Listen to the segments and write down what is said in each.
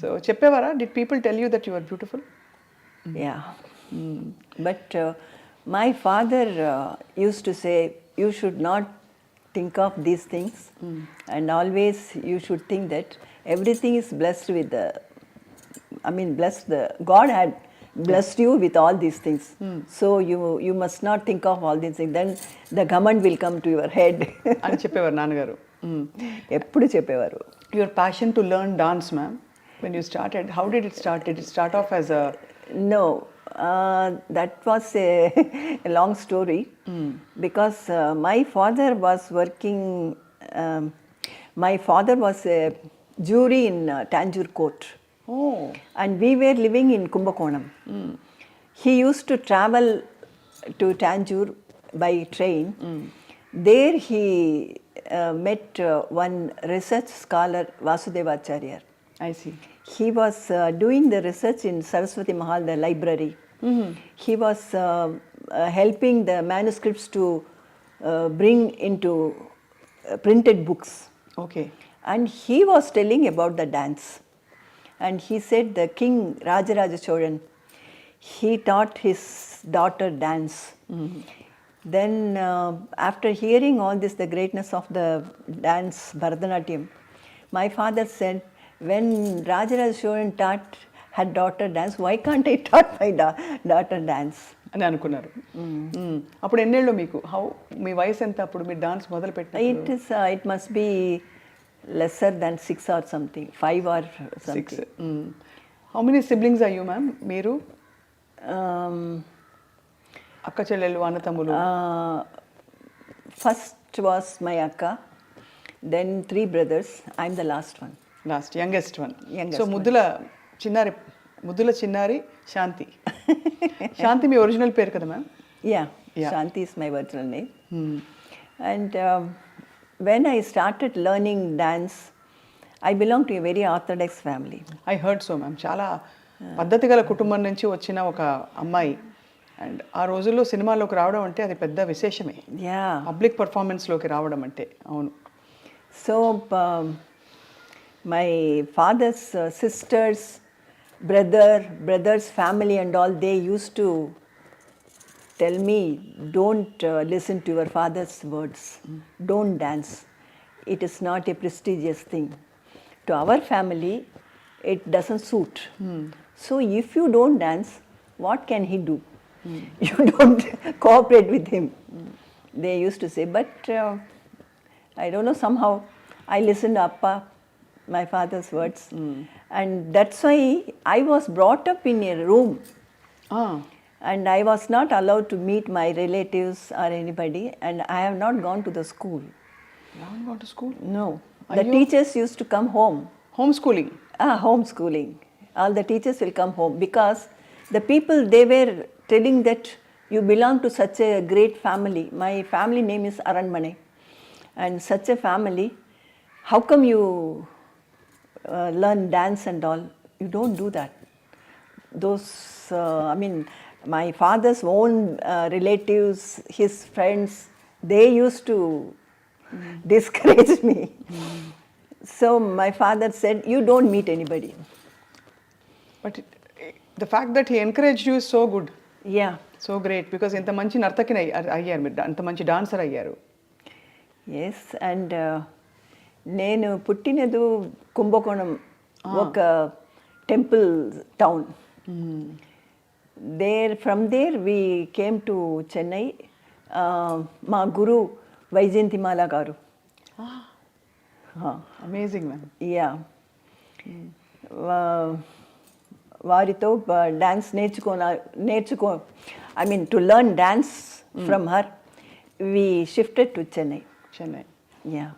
So చెప్పేవారా, did people tell you that you are beautiful? Yeah. But my father used to say, you should not think of these things, and always you should think that everything is blessed with the, blessed, God had blessed you with all these things. So you must not think of all these things. Then the government will come to your head. అని చెప్పేవారు నాన్నగారు. ఎప్పుడు చెప్పేవారు. Your passion to learn dance, ma'am, when you started, how did it start? Did it start off as a... No, that was a long story, because my father was working, my father was a jury in Tanjore court. Oh. And we were living in Kumbakonam. He used to travel to Tanjore by train. There he met one research scholar, Vasudevacharya. I see. He was doing the research in Saraswati Mahal, the library. He was helping the manuscripts to bring into printed books. Okay. And he was telling about the dance. And he said the king Rajaraja Cholan, he taught his daughter dance. Then after hearing all this, the greatness of the dance, Bharatanatyam, my father said, when Rajaraja Cholan taught her daughter dance, why can't I taught my daughter dance? అని అనుకున్నారు. అప్పుడు ఎన్నేళ్ళు మీకు? మీ వయసు ఎంత అప్పుడు మీరు dance మొదలు పెట్టినప్పుడు? It must be lesser than 6 or something, 5 or something. 6. How many siblings are you, ma'am? మీరు అక్క చెల్లెళ్ళు, అన్న తమ్ములు? First was my akka, then 3 brothers. I'm the last one. Last, youngest one. Youngest so ముద్దుల చిన్నారి శాంతి. శాంతి మీ original పేరు కదా ma'am? Yeah, Shanti is my original name. And when I started learning dance, I belong to a very orthodox family. I heard so ma'am. చాలా పద్ధతి గల కుటుంబం నుంచి వచ్చిన ఒక అమ్మాయి. అండ్ ఆ రోజుల్లో సినిమాలోకి రావడం అంటే అది పెద్ద విశేషమే. Yeah. పబ్లిక్ పర్ఫార్మెన్స్లోకి రావడం అంటే. అవును. So my father's sisters, brothers, family and all, they used to tell me, don't listen to your father's words. Don't dance. It is not a prestigious thing. To our family, it doesn't suit. So if you don't dance, what can he do? You don't cooperate with him. They used to say, but I don't know, somehow I listened to Appa, my father's words. And that's why I was brought up in a room. And I was not allowed to meet my relatives or anybody, and I have not gone to the school. You haven't gone to school? No. The teachers used to come home. Homeschooling? Homeschooling. All the teachers will come home because the people, they were telling that you belong to such a great family. My family name is Aranmane. And such a family, how come you learn dance and all? You don't do that. Those, my father's own relatives, his friends, they used to discourage me. So my father said, you don't meet anybody. But the fact that he encouraged you is so good. Yeah. So great, because ఇంత మంచి నర్తకిని అయ్యారు మీరు, అంత మంచి dancer అయ్యారు. Yes, and నేను పుట్టినది కుంభకోణం, ఒక temple town. From there we came to Chennai. మా గురు వైజయంతిమాల గారు. Amazing ma'am. యా, వారితో dance to learn dance from her, we shifted to Chennai. Yeah.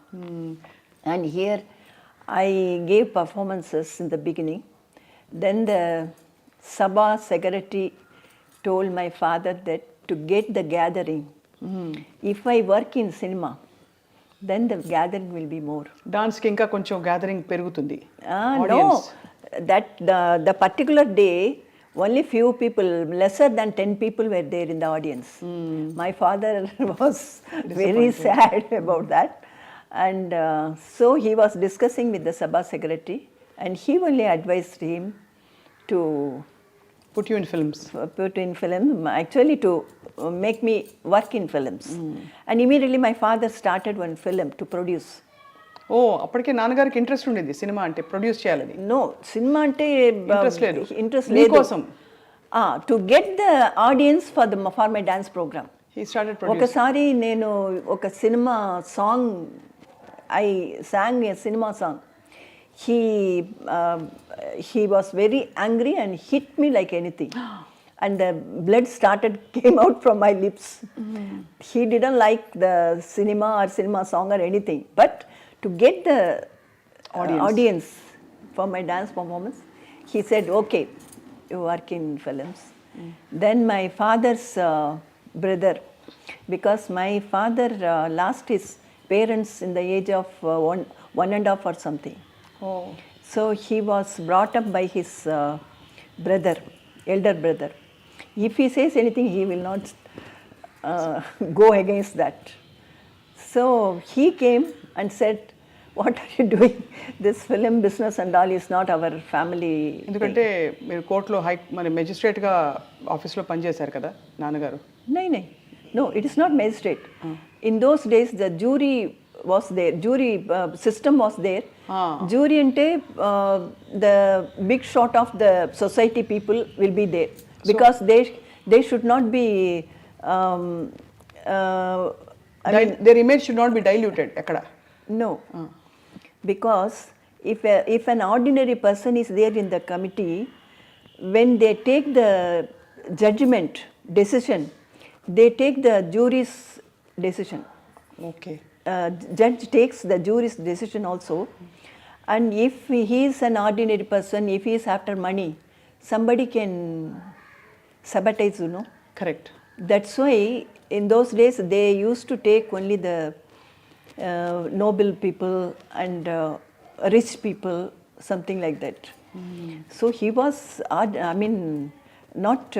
And here I gave performances in the beginning. Then the Sabha secretary told my father that to get the gathering, if I work in cinema, then the gathering will be more. Dance ki inka koncham gathering perugutundi. No, that the particular day only few people, lesser than 10 people were there in the audience. My father was very sad about that. And so he was discussing with the Sabha secretary And he only advised him to Put you in films. put in film, actually to make me work in films. And immediately my father started one film to produce. ఓ అప్పటికే నాన్నగారికి interest ఉండేది cinema అంటే produce చేయాలని. No, cinema ante interest లేదు. interest మీకోసం. to get the audience for my dance program. He started producing. ఒకసారి నేను ఒక cinema song I sang a cinema song. He was very angry and hit me like anything. And the blood came out from my lips. He didn't like the cinema or cinema song or anything. But to get the audience for my dance performance, he said, okay, you work in films. Then my father's brother, because my father lost his parents in the age of 1.5 or something. Oh. So he was brought up by his brother, elder brother. If he says anything, he will not go against that. So he came and said, what are you doing? This film business and all is not our family. ఎందుకంటే మీరు కోర్టులో మన మెజిస్ట్రేట్గా ఆఫీస్లో పనిచేశారు కదా నాన్నగారు. No, it is not magistrate. In those days, the jury was there. Jury system was there. Jury ante the big shot of the society people will be there. Because they should not be their image should not be diluted ekkada. No. Because if an ordinary person is there in the committee, when they take the judgment decision, they take the jury's decision. Okay. Judge takes the jury's decision also. And if he is an ordinary person, if he is after money, somebody can sabotage, you know. Correct. That's why in those days they used to take only the noble people and rich people, something like that. So he was, not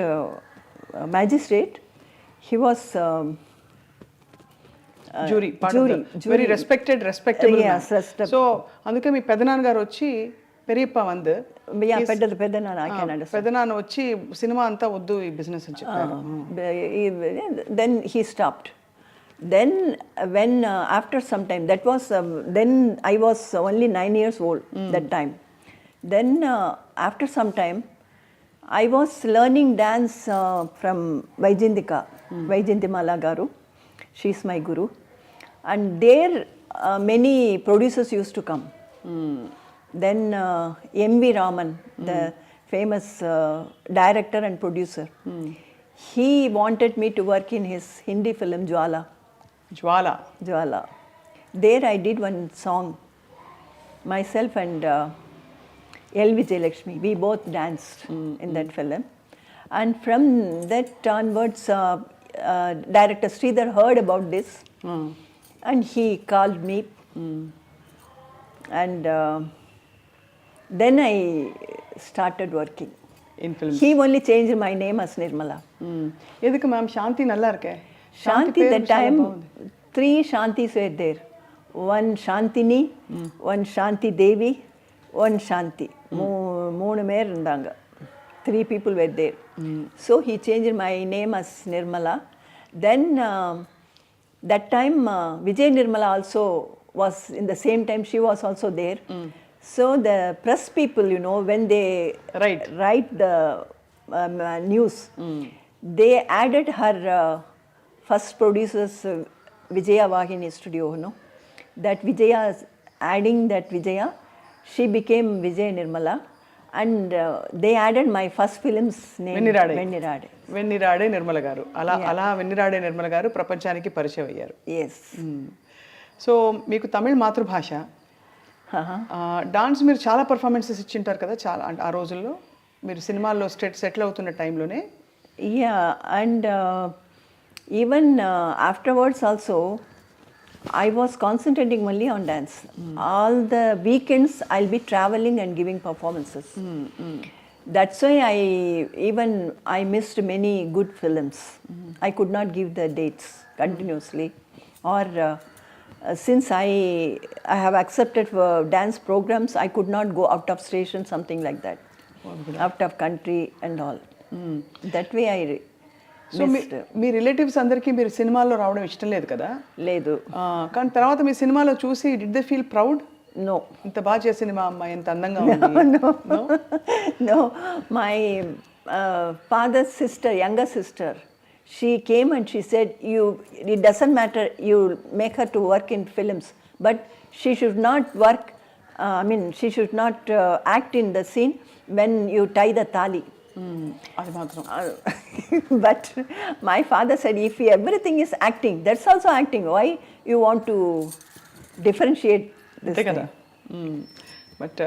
magistrate, he was jury, jury. Very respectable Yes, man. So అందుకే మీ పెదనాన్నగారు వచ్చి పెరియప్ప వందు పెద్దనాన్న, I can understand. పెదనాన్న వచ్చి cinema అంతా వద్దు ఈ business అని చెప్పారు. Then he stopped. Then when after some time, that was then I was only 9 years old that time. Then after some time, I was learning dance from Vaijayantimala garu. She is my guru. And there many producers used to come. Then M.V. Raman, the famous director and producer, he wanted me to work in his Hindi film Jwala. There I did one song, myself and L. Vijayalakshmi. We both danced in that film. And from that onwards, director Sridhar heard about this and he called me. And then I started working. In films. He only changed my name as Nirmala. எதுக்கு ma'am சாந்தி நல்லா இருக்கே? Shanti, that time 3 Shantis were there. One Shantini, one Shanti Devi, one Shanti. 3 பேர் இருந்தாங்க. 3 people were there. So he changed my name as Nirmala. Then that time Vijay Nirmala also was in the same time, she was also there. So the press people, you know, when they write the news, they added her first producer's Vijaya Vahini studio, you know. That Vijaya, adding that Vijaya, she became Vijay Nirmala. And they added my first film's name, Vennira Aadai Nirmala garu. అలా Vennira Aadai Nirmala garu ప్రపంచానికి పరిచయం అయ్యారు. Yes. So మీకు తమిళ మాతృభాష, dance మీరు చాలా performances ఇచ్చింటారు కదా చాలా ఆ రోజుల్లో మీరు సినిమాల్లో సెటిల్ అవుతున్న టైంలోనే. And even afterwards also I was concentrating only on dance. All the weekends I'll be traveling and giving performances. That's why I missed many good films. I could not give the dates continuously, or since I have accepted for dance programs, I could not go out of station, something like that, out of country and all. That way I so missed. Me relatives అందరికీ మీరు సినిమాల్లో రావడం ఇష్టం లేదు కదా? లేదు. కానీ తర్వాత మీ సినిమాలో చూసి did they feel proud? No. ఇంత బాగా చేసిన మా అమ్మాయి ఎంత అందంగా ఉంది. No. No. My father's sister, younger sister, she came and she said, it doesn't matter, you make her to work in films, but she should not work, she should not act in the scene when you tie the thali. అది మాత్రం. But my father said, if everything is acting, that's also acting. Why you want to differentiate this అంతే thing? కదా. But